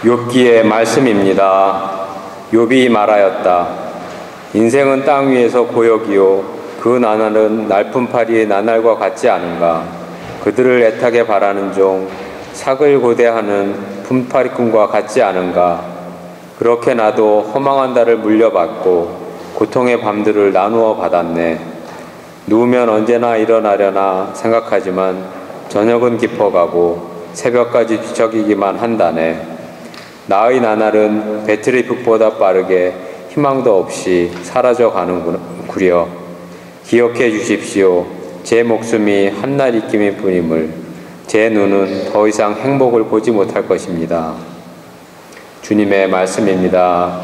욥기의 말씀입니다. 욥이 말하였다. 인생은 땅 위에서 고역이요 그 나날은 날품팔이의 나날과 같지 않은가. 그들을 애타게 바라는 종 삭을 고대하는 품팔이꾼과 같지 않은가. 그렇게 나도 허망한 달을 물려받고 고통의 밤들을 나누어 받았네. 누우면 언제나 일어나려나 생각하지만 저녁은 깊어가고 새벽까지 뒤척이기만 한다네. 나의 나날은 배틀의 북보다 빠르게 희망도 없이 사라져 가는구려. 기억해 주십시오. 제 목숨이 한날 입김일 뿐임을. 제 눈은 더 이상 행복을 보지 못할 것입니다. 주님의 말씀입니다.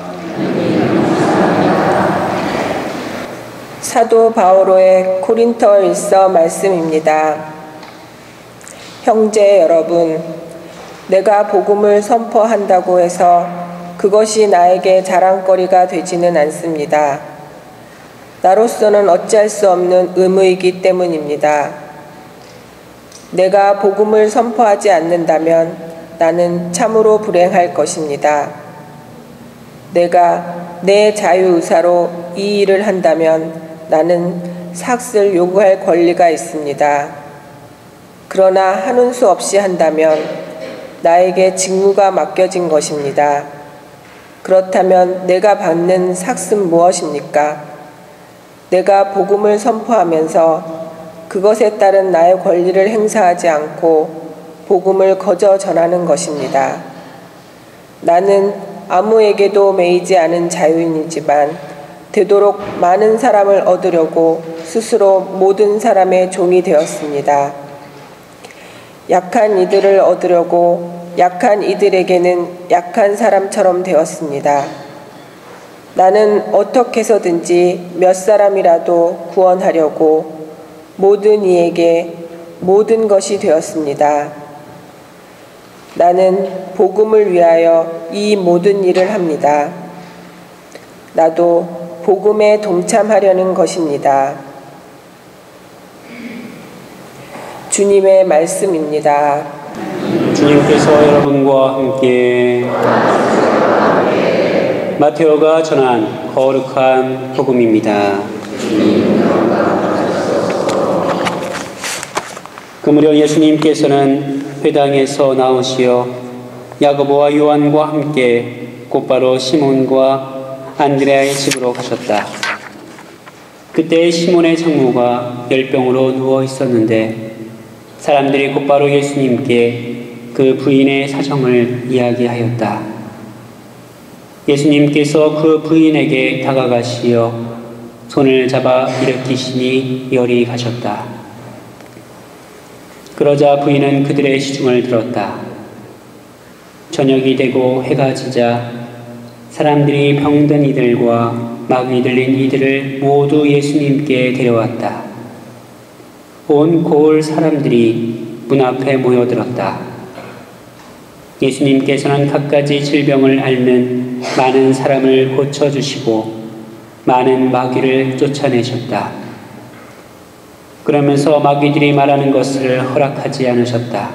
사도 바오로의 고린토일서 말씀입니다. 형제 여러분, 내가 복음을 선포한다고 해서 그것이 나에게 자랑거리가 되지는 않습니다. 나로서는 어찌할 수 없는 의무이기 때문입니다. 내가 복음을 선포하지 않는다면 나는 참으로 불행할 것입니다. 내가 내 자유의사로 이 일을 한다면 나는 삭을 요구할 권리가 있습니다. 그러나 하는 수 없이 한다면 나에게 직무가 맡겨진 것입니다. 그렇다면 내가 받는 삭은 무엇입니까? 내가 복음을 선포하면서 그것에 따른 나의 권리를 행사하지 않고 복음을 거저 전하는 것입니다. 나는 아무에게도 매이지 않은 자유인이지만 되도록 많은 사람을 얻으려고 스스로 모든 사람의 종이 되었습니다. 약한 이들을 얻으려고 약한 이들에게는 약한 사람처럼 되었습니다. 나는 어떻게 해서든지 몇 사람이라도 구원하려고 모든 이에게 모든 것이 되었습니다. 나는 복음을 위하여 이 모든 일을 합니다. 나도 복음에 동참하려는 것입니다. 주님의 말씀입니다. 주님께서 여러분과 함께 마테오가 전한 거룩한 복음입니다. 그무렵 예수님께서는 회당에서 나오시어 야고보와 요한과 함께 곧바로 시몬과 안드레아의 집으로 가셨다. 그때 시몬의 장모가 열병으로 누워 있었는데 사람들이 곧바로 예수님께 그 부인의 사정을 이야기하였다. 예수님께서 그 부인에게 다가가시어 손을 잡아 일으키시니 열이 가셨다. 그러자 부인은 그들의 시중을 들었다. 저녁이 되고 해가 지자 사람들이 병든 이들과 마귀 들린 이들을 모두 예수님께 데려왔다. 온 고을 사람들이 문 앞에 모여들었다. 예수님께서는 갖가지 질병을 앓는 많은 사람을 고쳐주시고 많은 마귀를 쫓아내셨다. 그러면서 마귀들이 말하는 것을 허락하지 않으셨다.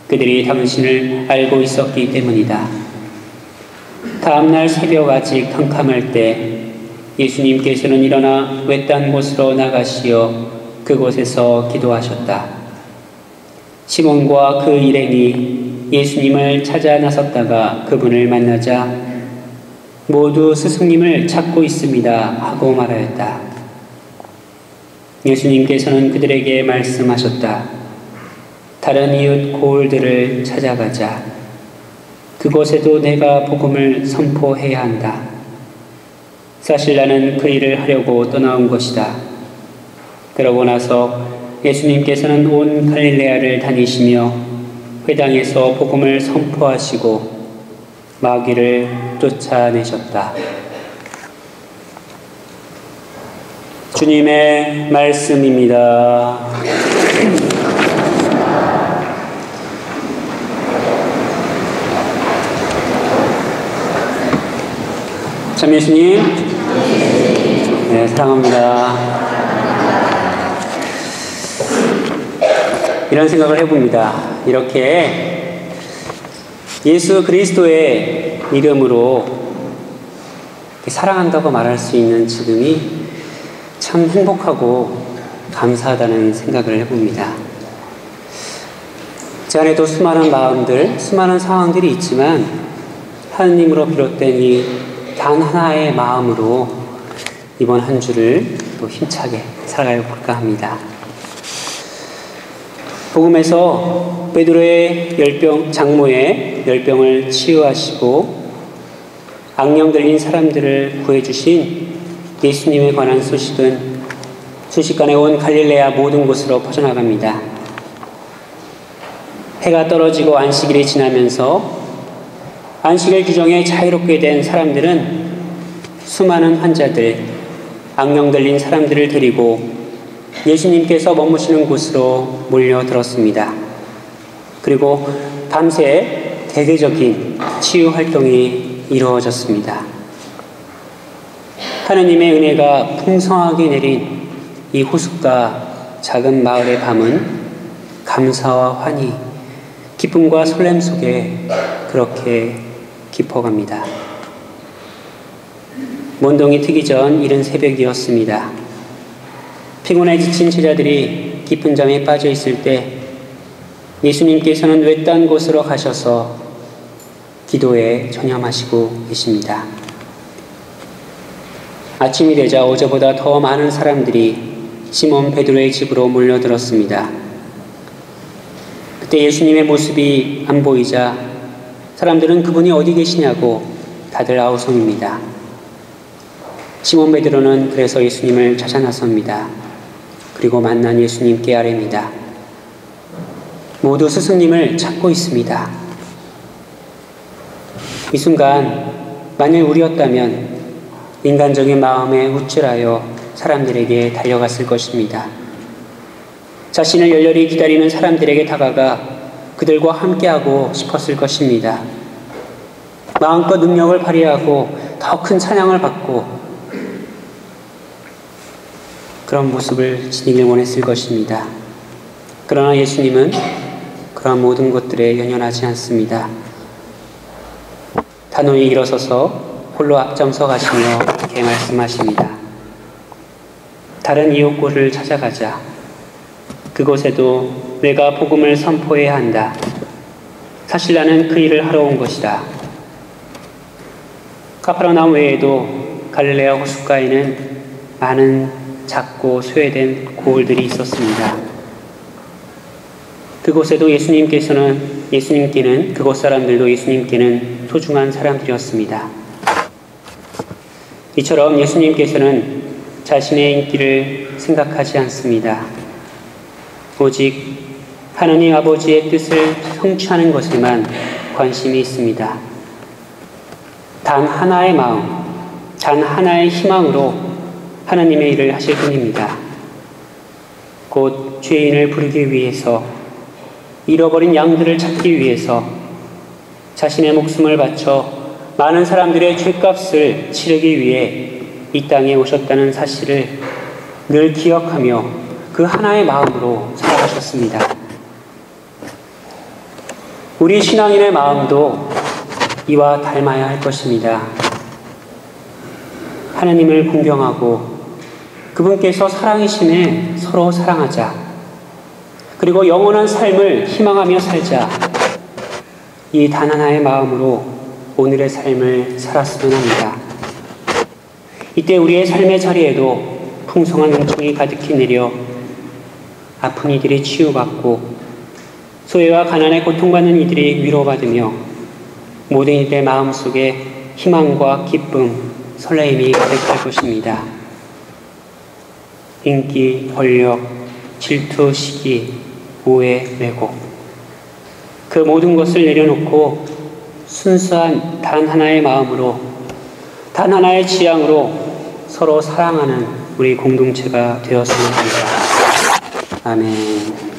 그들이 당신을 알고 있었기 때문이다. 다음날 새벽 아직 캄캄할 때 예수님께서는 일어나 외딴 곳으로 나가시어 그곳에서 기도하셨다. 시몬과 그 일행이 예수님을 찾아 나섰다가 그분을 만나자 모두 스승님을 찾고 있습니다 하고 말하였다. 예수님께서는 그들에게 말씀하셨다. 다른 이웃 고을들을 찾아가자. 그곳에도 내가 복음을 선포해야 한다. 사실 나는 그 일을 하려고 떠나온 것이다. 그러고 나서 예수님께서는 온 갈릴레아를 다니시며 회당에서 복음을 선포하시고 마귀를 쫓아내셨다. 주님의 말씀입니다. 참 예수님, 네, 사랑합니다. 이런 생각을 해봅니다. 이렇게 예수 그리스도의 이름으로 사랑한다고 말할 수 있는 지금이 참 행복하고 감사하다는 생각을 해봅니다. 제 안에도 수많은 마음들, 수많은 상황들이 있지만 하느님으로 비롯된 이 단 하나의 마음으로 이번 한 주를 또 힘차게 살아가 볼까 합니다. 복음에서 베드로의 장모의 열병을 치유하시고 악령 들린 사람들을 구해주신 예수님에 관한 소식은 순식간에 온 갈릴레아 모든 곳으로 퍼져나갑니다. 해가 떨어지고 안식일이 지나면서 안식일 규정에 자유롭게 된 사람들은 수많은 환자들, 악령 들린 사람들을 데리고 예수님께서 머무시는 곳으로 몰려들었습니다. 그리고 밤새 대대적인 치유 활동이 이루어졌습니다. 하느님의 은혜가 풍성하게 내린 이 호숫가 작은 마을의 밤은 감사와 환희, 기쁨과 설렘 속에 그렇게 깊어갑니다. 먼동이 트기 전 이른 새벽이었습니다. 피곤해 지친 제자들이 깊은 잠에 빠져 있을 때 예수님께서는 외딴 곳으로 가셔서 기도에 전념하시고 계십니다. 아침이 되자 어제보다 더 많은 사람들이 시몬 베드로의 집으로 몰려들었습니다. 그때 예수님의 모습이 안 보이자 사람들은 그분이 어디 계시냐고 다들 아우성입니다. 시몬 베드로는 그래서 예수님을 찾아 나섭니다. 그리고 만난 예수님께 아뢰니다. 모두 스승님을 찾고 있습니다. 이 순간 만일 우리였다면 인간적인 마음에 우쭐하여 사람들에게 달려갔을 것입니다. 자신을 열렬히 기다리는 사람들에게 다가가 그들과 함께하고 싶었을 것입니다. 마음껏 능력을 발휘하고 더 큰 찬양을 받고 그런 모습을 지니길 원했을 것입니다. 그러나 예수님은 그런 모든 것들에 연연하지 않습니다. 단호히 일어서서 홀로 앞장서 가시며 이렇게 말씀하십니다. 다른 이웃고를 찾아가자. 그곳에도 내가 복음을 선포해야 한다. 사실 나는 그 일을 하러 온 것이다. 카파르나움 외에도 갈릴레아 호숫가에는 많은 작고 소외된 고을들이 있었습니다. 그곳에도 예수님께는 그곳 사람들도 예수님께는 소중한 사람들이었습니다. 이처럼 예수님께서는 자신의 인기를 생각하지 않습니다. 오직 하나님 아버지의 뜻을 성취하는 것에만 관심이 있습니다. 단 하나의 마음, 단 하나의 희망으로 하나님의 일을 하실 분입니다. 곧 죄인을 부르기 위해서, 잃어버린 양들을 찾기 위해서 자신의 목숨을 바쳐 많은 사람들의 죄값을 치르기 위해 이 땅에 오셨다는 사실을 늘 기억하며 그 하나의 마음으로 살아가셨습니다. 우리 신앙인의 마음도 이와 닮아야 할 것입니다. 하나님을 공경하고 그분께서 사랑이심에 서로 사랑하자. 그리고 영원한 삶을 희망하며 살자. 이 단 하나의 마음으로 오늘의 삶을 살았으면 합니다. 이때 우리의 삶의 자리에도 풍성한 은총이 가득히 내려 아픈 이들이 치유받고 소외와 가난에 고통받는 이들이 위로받으며 모든 이들의 마음속에 희망과 기쁨, 설레임이 가득할 것입니다. 인기, 권력, 질투, 시기, 오해, 왜곡 그 모든 것을 내려놓고 순수한 단 하나의 마음으로 단 하나의 지향으로 서로 사랑하는 우리 공동체가 되었으면 합니다. 아멘.